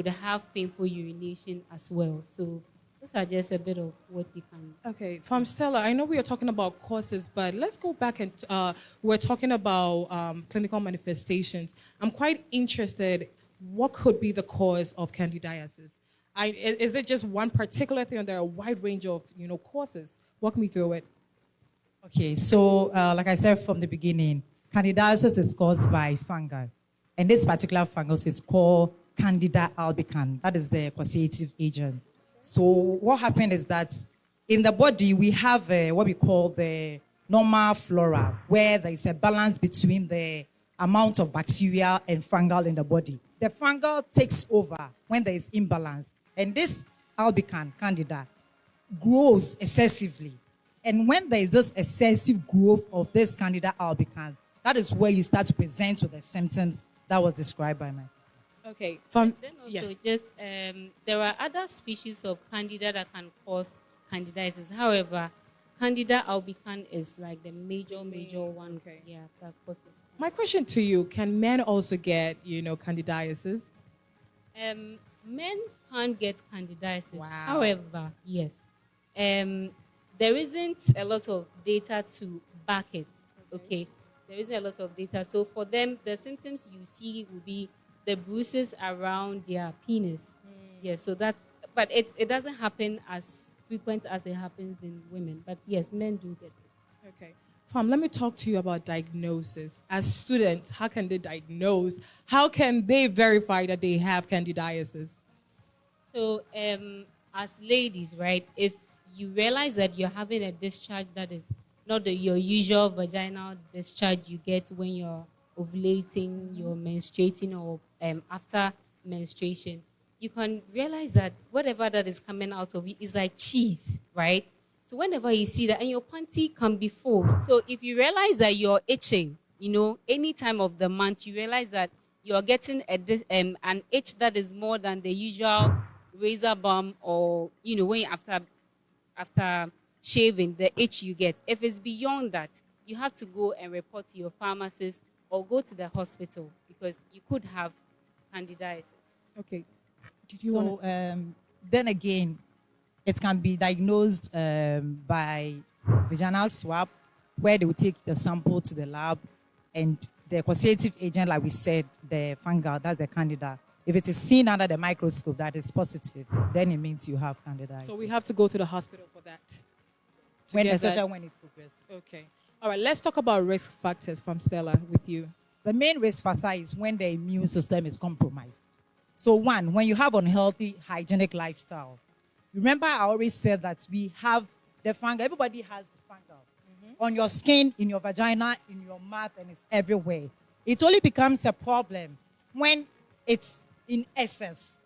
could have painful urination as well. So those are just a bit of what you can. Okay, from Stella, I know we are talking about causes, but let's go back and we're talking about clinical manifestations. I'm quite interested, what could be the cause of candidiasis? Is it just one particular thing, or there are a wide range of causes? Walk me through it. Okay, so like I said from the beginning, candidiasis is caused by fungi. And this particular fungus is called Candida albicans. That is the causative agent. So what happened is that in the body, we have what we call the normal flora, where there is a balance between the amount of bacterial and fungal in the body. The fungal takes over when there is imbalance. And this albican, Candida, grows excessively. And when there is this excessive growth of this Candida albicans, that is where you start to present with the symptoms that was described by my sister. Okay. Then also just there are other species of Candida that can cause candidiasis. However, Candida albicans is like the major one. Okay. Yeah, that causes. My question to you: can men also get candidiasis? Men can't get candidiasis. Wow. However, yes, there isn't a lot of data to back it. Okay, there isn't a lot of data. So for them, the symptoms you see will be the bruises around their penis. Yeah, so that's, but it doesn't happen as frequent as it happens in women. But yes, men do get it. Okay. Let me talk to you about diagnosis. As students, how can they diagnose? How can they verify that they have candidiasis? So as ladies, right, if you realize that you're having a discharge that is not your usual vaginal discharge you get when you're ovulating, you're menstruating, or after menstruation, you can realize that whatever that is coming out of you is like cheese, right? So whenever you see that, and your panty can be full. So if you realize that you're itching, any time of the month, you realize that you're getting an itch that is more than the usual razor balm, or, when after shaving, the itch you get. If it's beyond that, you have to go and report to your pharmacist or go to the hospital, because you could have candidiasis. Okay. Then again, it can be diagnosed by vaginal swab, where they will take the sample to the lab, and the causative agent, like we said, the fungal, that's the candida. If it is seen under the microscope that is positive, then it means you have candidiasis. So we have to go to the hospital for that. Especially when it progresses. Okay. All right, let's talk about risk factors from Stella with you. The main risk factor is when the immune system is compromised. So one, when you have unhealthy, hygienic lifestyle. Remember, I always said that we have the fungal. Everybody has the fungal. On your skin, in your vagina, in your mouth, and it's everywhere. It only becomes a problem when it's in excess,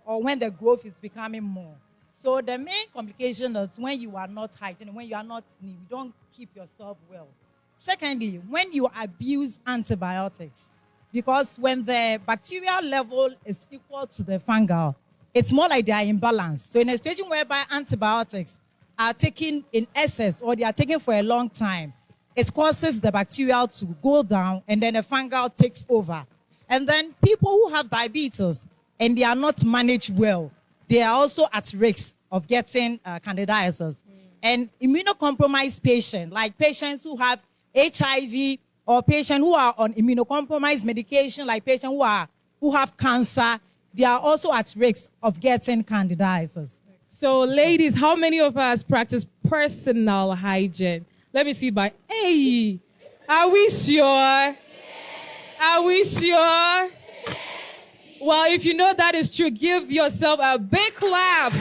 or when the growth is becoming more. So the main complication is when you are not hygienic, when you are not neat, you don't keep yourself well. Secondly, when you abuse antibiotics, because when the bacterial level is equal to the fungal, it's more like they are imbalanced. So in a situation whereby antibiotics are taken in excess, or they are taken for a long time, it causes the bacterial to go down, and then the fungal takes over. And then people who have diabetes and they are not managed well, they are also at risk of getting candidiasis. And immunocompromised patients, like patients who have HIV, or patients who are on immunocompromised medication, like patients who have cancer, they are also at risk of getting candidiasis. So, ladies, how many of us practice personal hygiene? Let me see by, hey, are we sure? Yes. Are we sure? Yes. Well, if you know that is true, give yourself a big clap.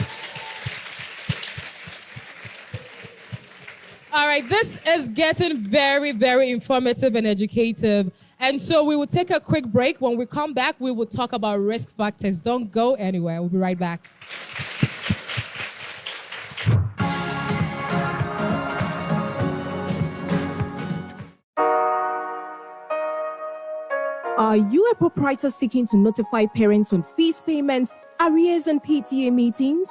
All right, this is getting very, very informative and educative. And so we will take a quick break. When we come back, we will talk about risk factors. Don't go anywhere. We'll be right back. Are you a proprietor seeking to notify parents on fees payments, arrears, and PTA meetings?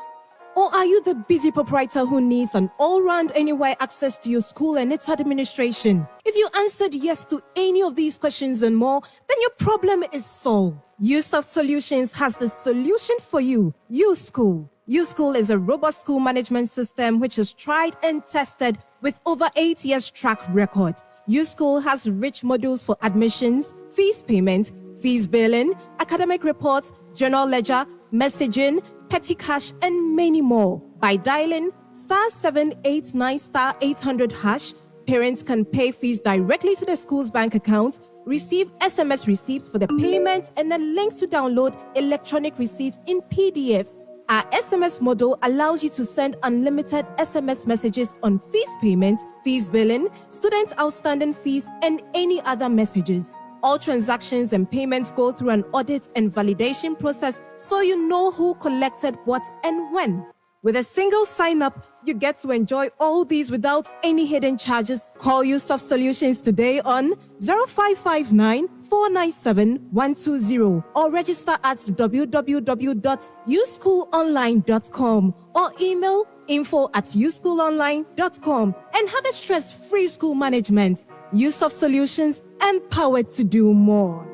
Or are you the busy proprietor who needs an all-round anywhere access to your school and its administration? If you answered yes to any of these questions and more, then your problem is solved. USoft Solutions has the solution for you. USchool. USchool is a robust school management system which is tried and tested with over 8 years track record. USchool has rich modules for admissions, fees payment, fees billing, academic reports, journal ledger, messaging, petty cash, and many more. By dialing *789*800#, parents can pay fees directly to the school's bank account, receive SMS receipts for the payment, and then links to download electronic receipts in PDF. Our SMS model allows you to send unlimited SMS messages on fees payment, fees billing, student outstanding fees, and any other messages. All transactions and payments go through an audit and validation process so you know who collected what and when. With a single sign-up, you get to enjoy all these without any hidden charges. Call USoft Solutions today on 0559 497 120 or register at www.uschoolonline.com or email info@uschoolonline.com and have a stress-free school management. USoft Solutions, empowered to do more.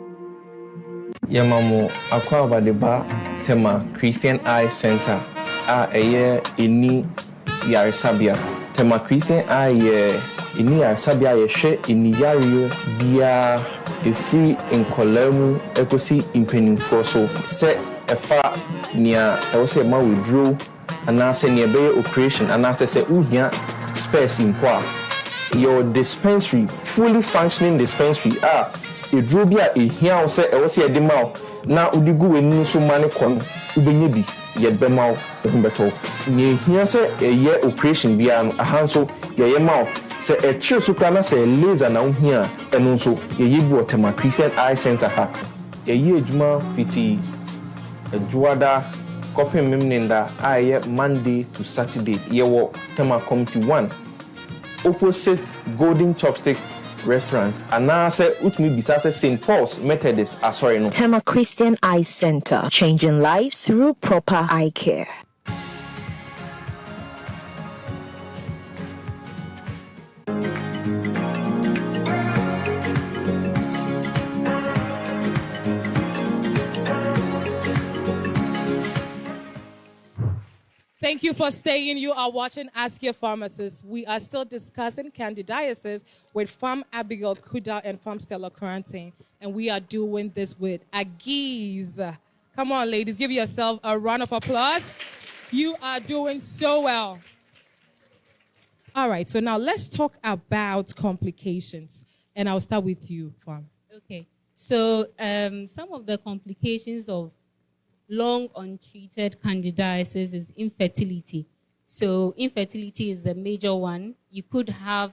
Yamamu akwa badeba tema Christian Eye Center a eye ini yaresabia tema Christian Eye ini yaresabia yehwe ini yare bia efri enkolamu ekosi impenimfo so se efa nia ewose ma withdraw anase ne be operation anase se uhia space impo your dispensary fully functioning dispensary eduro bi a ehia wo se ewo se edema na udigu weni so mane kono ubenye bi yedbema wo ehumbeto ne ehia se eye operation bia no ahanso yeye ma se etwe so kana se laser na uhia eno nso yeye bi otema Christian Eye Center ha yeye ejuma fiti ejuada kopin memnenda aye Monday to Saturday yewo tema committee 1 opposite Golden Chopstick Restaurant and now say utmi bisase St. Paul's Methodist sorry no Tema Christian Eye Center, changing lives through proper eye care. Thank you for staying. You are watching Ask Your Pharmacist. We are still discussing candidiasis with Pharm Abigail Kuda and Pharm Stella Quarantine. And we are doing this with Agiz. Come on, ladies. Give yourself a round of applause. You are doing so well. All right. So now let's talk about complications. And I'll start with you, Pharm. Okay. So some of the complications of long untreated candidiasis is infertility. So infertility is the major one. You could have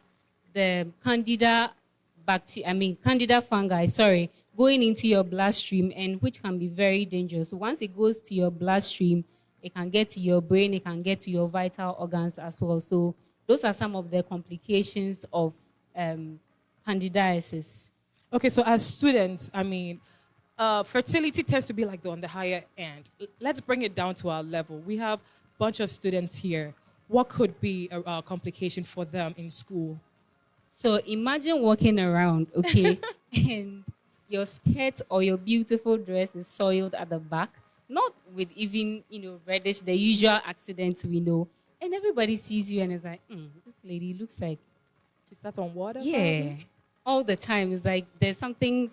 the candida fungi, going into your bloodstream, and which can be very dangerous. So once it goes to your bloodstream, it can get to your brain, it can get to your vital organs as well. So those are some of the complications of candidiasis. Okay, so as students, fertility tends to be like on the higher end. Let's bring it down to our level. We have a bunch of students here. What could be a complication for them in school? So imagine walking around, okay, and your skirt or your beautiful dress is soiled at the back, not with even, reddish, the usual accidents we know. And everybody sees you and is like, this lady looks like... Is that on water? Yeah, probably? All the time. It's like there's something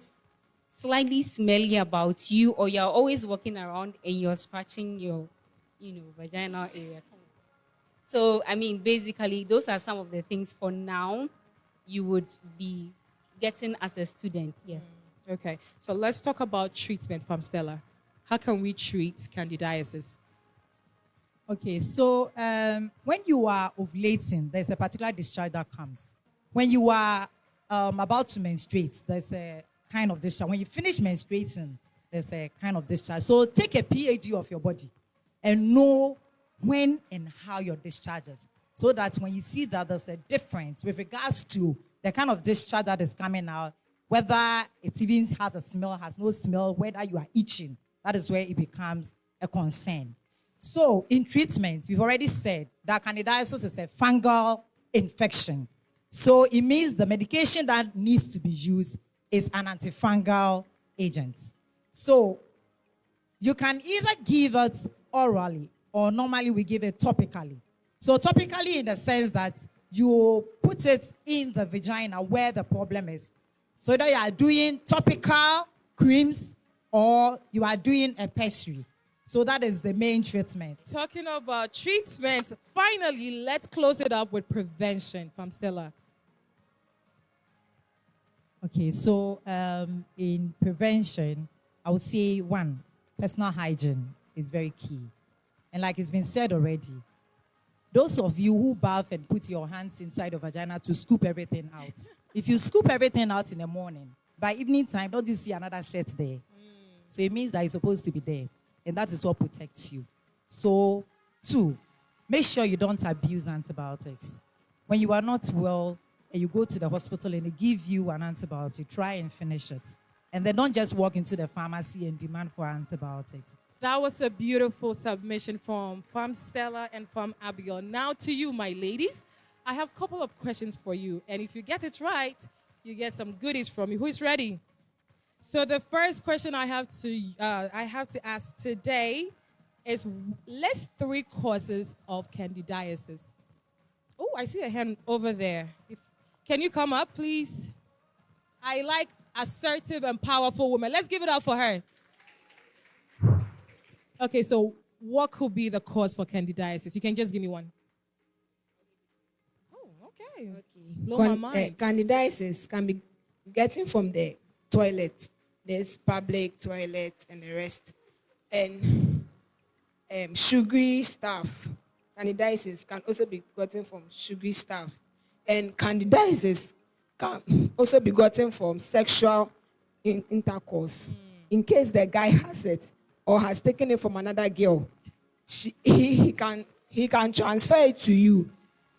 slightly smelly about you, or you're always walking around and you're scratching your, vaginal area. So, basically, those are some of the things for now you would be getting as a student, yes. Okay, so let's talk about treatment from Stella. How can we treat candidiasis? Okay, so when you are ovulating, there's a particular discharge that comes. When you are about to menstruate, there's a kind of discharge. When you finish menstruating, there's a kind of discharge. So take a PhD of your body and know when and how your discharges, so that when you see that there's a difference with regards to the kind of discharge that is coming out, whether it even has a smell, has no smell, whether you are itching, that is where it becomes a concern. So in treatment, we've already said that candidiasis is a fungal infection. So it means the medication that needs to be used is an antifungal agent. So You can either give it orally or normally we give it topically. So topically in the sense that you put it in the vagina where the problem is. So that you are doing topical creams or you are doing a pessary. So that is the main treatment. Talking about treatment, finally, let's close it up with prevention from Stella. Okay, so in prevention, I would say one, personal hygiene is very key. And like it's been said already, those of you who bath and put your hands inside the vagina to scoop everything out, if you scoop everything out in the morning, by evening time, don't you see another set there? So it means that it's supposed to be there. And that is what protects you. So, two, make sure you don't abuse antibiotics. When you are not well and you go to the hospital and they give you an antibiotic, try and finish it. And then don't just walk into the pharmacy and demand for antibiotics. That was a beautiful submission from Stella and from Abigail. Now to you, my ladies. I have a couple of questions for you. And if you get it right, you get some goodies from me. Who is ready? So the first question I have to ask today is, list 3 causes of candidiasis. Oh, I see a hand over there. Can you come up, please? I like assertive and powerful women. Let's give it up for her. Okay, so what could be the cause for candidiasis? You can just give me one. Oh, okay. Blow my mind. Candidiasis can be getting from the toilet. There's public toilet and the rest. And sugary stuff. Candidiasis can also be gotten from sugary stuff. And candidiasis can also be gotten from sexual intercourse. In case the guy has it or has taken it from another girl, he can transfer it to you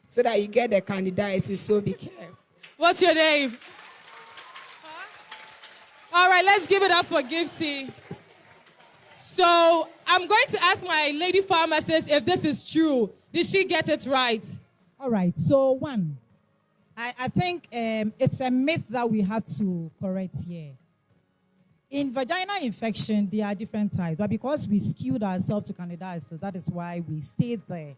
so that you get the candidiasis. So be careful. What's your name? All right, let's give it up for Gifty. So I'm going to ask my lady pharmacist if this is true. Did she get it right? All right, so one, I think it's a myth that we have to correct here. In vaginal infection, there are different types, but because we skewed ourselves to candidiasis, that is why we stayed there.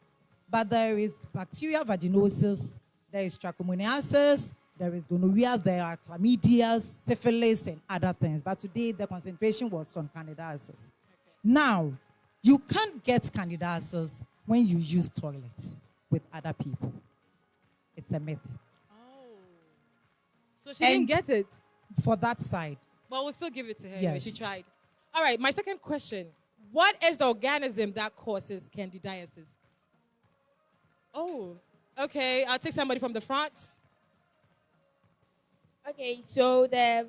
But there is bacterial vaginosis, there is trichomoniasis, there is gonorrhea, there are chlamydia, syphilis, and other things. But today, the concentration was on candidiasis. Now, you can't get candidiasis when you use toilets with other people. It's a myth. So she didn't get it. For that side. But we'll still give it to her. Yes. Anyway. She tried. All right, my second question. What is the organism that causes candidiasis? Oh, okay. I'll take somebody from the front. Okay, so the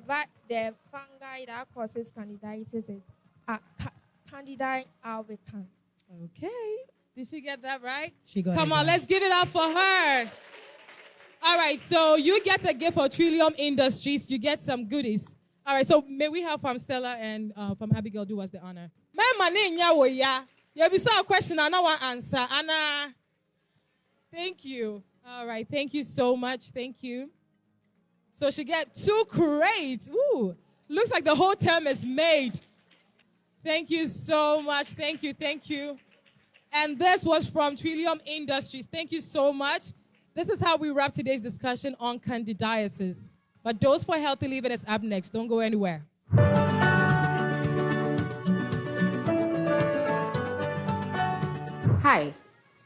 fungi that causes candidiasis is Candida albicans. Okay. Did she get that right? She got Come it on, right. let's give it up for her. All right, so you get a gift for Trillium Industries. You get some goodies. All right, so may we have from Stella and from Abigail do us the honor. You be a question and I want answer. Anna. Thank you. All right, thank you so much. Thank you. So she get 2 crates. Ooh, looks like the whole term is made. Thank you so much. Thank you, thank you. And this was from Trillium Industries. Thank you so much. This is how we wrap today's discussion on candidiasis. But Dose for Healthy Living is up next. Don't go anywhere. Hi.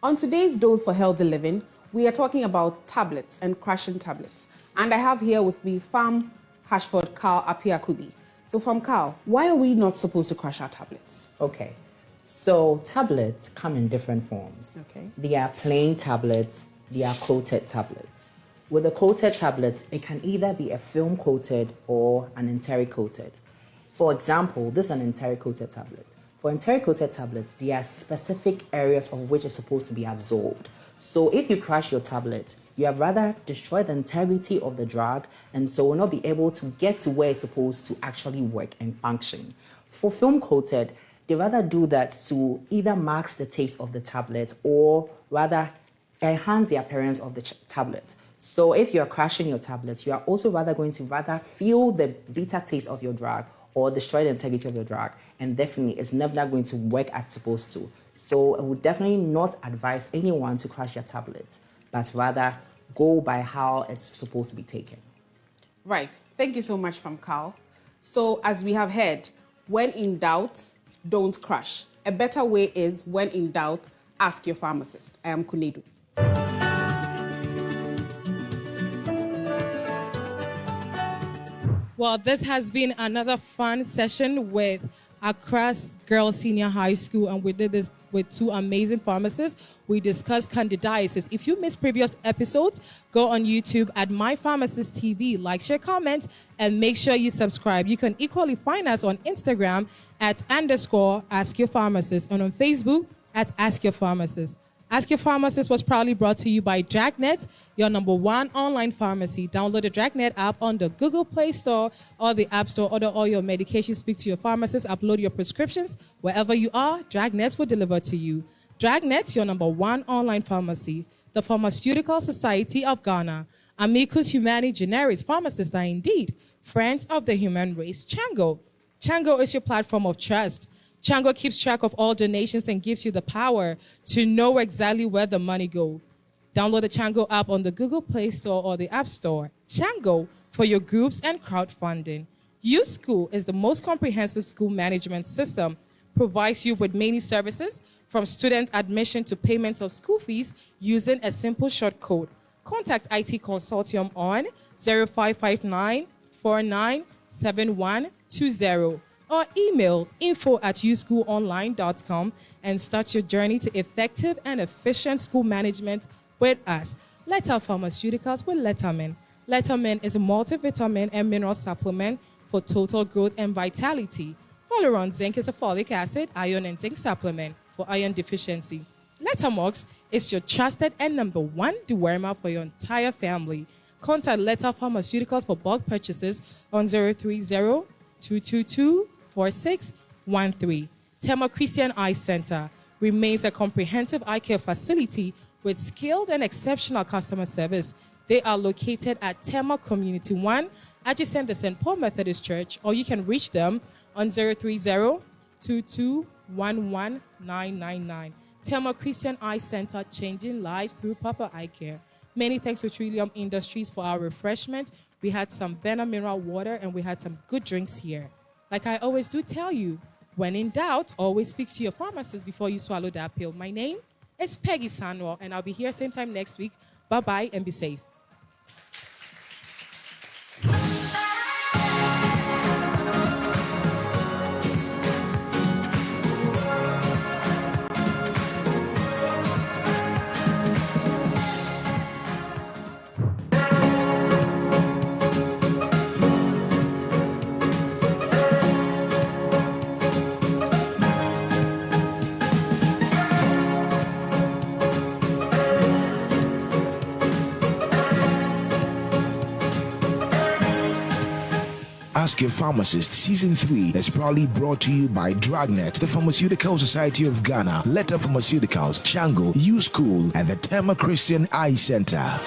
On today's Dose for Healthy Living, we are talking about tablets and crushing tablets. And I have here with me Farm Hashford Carl Apiakubi. So from Carl, why are we not supposed to crush our tablets? Okay, so tablets come in different forms. Okay. They are plain tablets, they are coated tablets. With the coated tablets, it can either be a film coated or an enteric coated. For example, this is an enteric coated tablet. For enteric coated tablets, there are specific areas of which is supposed to be absorbed. So if you crush your tablet, you have rather destroyed the integrity of the drug and so will not be able to get to where it's supposed to actually work and function. For film coated, they rather do that to either mask the taste of the tablet or rather enhance the appearance of the tablet. So if you're crushing your tablets, you are also rather going to feel the bitter taste of your drug or destroy the integrity of your drug, and definitely it's never going to work as it's supposed to. So I would definitely not advise anyone to crush their tablets, but rather go by how it's supposed to be taken. Right. Thank you so much, from Carl. So as we have heard, when in doubt, don't crush. A better way is, when in doubt, ask your pharmacist. I am Kunedu. Well, this has been another fun session with Accra's Girls Senior High School, and we did this with two amazing pharmacists. We discussed candidiasis. If you missed previous episodes, go on YouTube at My Pharmacist TV, like, share, comment, and make sure you subscribe. You can equally find us on Instagram at _ Ask Your Pharmacist, and on Facebook at Ask Your Pharmacist. Ask Your Pharmacist was proudly brought to you by Dragnet, your #1 online pharmacy. Download the Dragnet app on the Google Play Store or the App Store. Order all your medications, speak to your pharmacist, upload your prescriptions. Wherever you are, Dragnet will deliver to you. Dragnet, your #1 online pharmacy. The Pharmaceutical Society of Ghana. Amicus Humani Generis Pharmacists are indeed friends of the human race. Chango. Chango is your platform of trust. Chango keeps track of all donations and gives you the power to know exactly where the money goes. Download the Chango app on the Google Play Store or the App Store. Chango for your groups and crowdfunding. U-School is the most comprehensive school management system. Provides you with many services, from student admission to payment of school fees using a simple short code. Contact IT Consortium on 0559 497120. or email info@uschoolonline.com and start your journey to effective and efficient school management with us. Letta Pharmaceuticals with Lettamin. Lettamin is a multivitamin and mineral supplement for total growth and vitality. Folaron Zinc is a folic acid, iron, and zinc supplement for iron deficiency. Lettamox is your trusted and #1 dewormer for your entire family. Contact Letta Pharmaceuticals for bulk purchases on 030-222-4613. Tema Christian Eye Center remains a comprehensive eye care facility with skilled and exceptional customer service. They are located at Tema Community 1, adjacent to St. Paul Methodist Church, or you can reach them on 030-2211-999. Tema Christian Eye Center, changing lives through proper eye care. Many thanks to Trillium Industries for our refreshment. We had some Venom mineral water and we had some good drinks here. Like I always do tell you, when in doubt, always speak to your pharmacist before you swallow that pill. My name is Peggy Sanwell, and I'll be here same time next week. Bye-bye and be safe. Ask Your Pharmacist Season 3 is proudly brought to you by Dragnet, the Pharmaceutical Society of Ghana, Letta Pharmaceuticals, Chango, U-School, and the Tema Christian Eye Center.